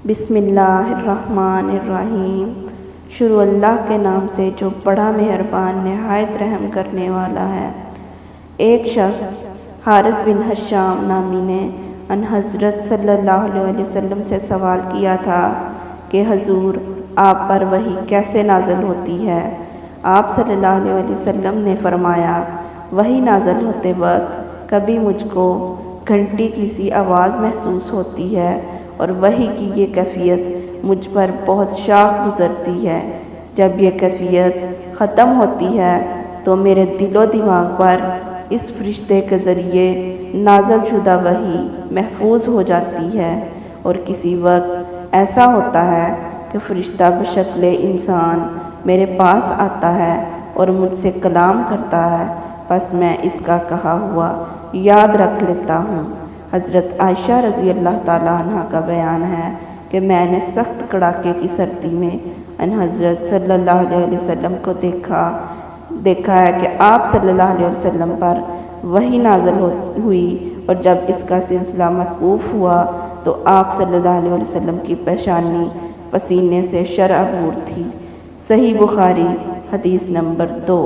بسم اللہ الرحمن الرحیم۔ شروع اللہ کے نام سے جو بڑا مہربان نہایت رحم کرنے والا ہے۔ ایک شخص حارث بن حشام نامی نے ان حضرت صلی اللہ علیہ وسلم سے سوال کیا تھا کہ حضور آپ پر وحی کیسے نازل ہوتی ہے؟ آپ صلی اللہ علیہ وسلم نے فرمایا، وحی نازل ہوتے وقت کبھی مجھ کو گھنٹی کی سی آواز محسوس ہوتی ہے اور وحی کی یہ کیفیت مجھ پر بہت شاخ گزرتی ہے۔ جب یہ کیفیت ختم ہوتی ہے تو میرے دل و دماغ پر اس فرشتے کے ذریعے نازل شدہ وحی محفوظ ہو جاتی ہے، اور کسی وقت ایسا ہوتا ہے کہ فرشتہ بشکل انسان میرے پاس آتا ہے اور مجھ سے کلام کرتا ہے، بس میں اس کا کہا ہوا یاد رکھ لیتا ہوں۔ حضرت عائشہ رضی اللہ تعالیٰ عنہ کا بیان ہے کہ میں نے سخت کڑاکے کی سردی میں ان حضرت صلی اللہ علیہ وسلم کو دیکھا ہے کہ آپ صلی اللہ علیہ وسلم پر وحی نازل ہوئی، اور جب اس کا سلسلہ موقوف ہوا تو آپ صلی اللہ علیہ وسلم کی پیشانی پسینے سے شرابور تھی۔ صحیح بخاری حدیث نمبر 2۔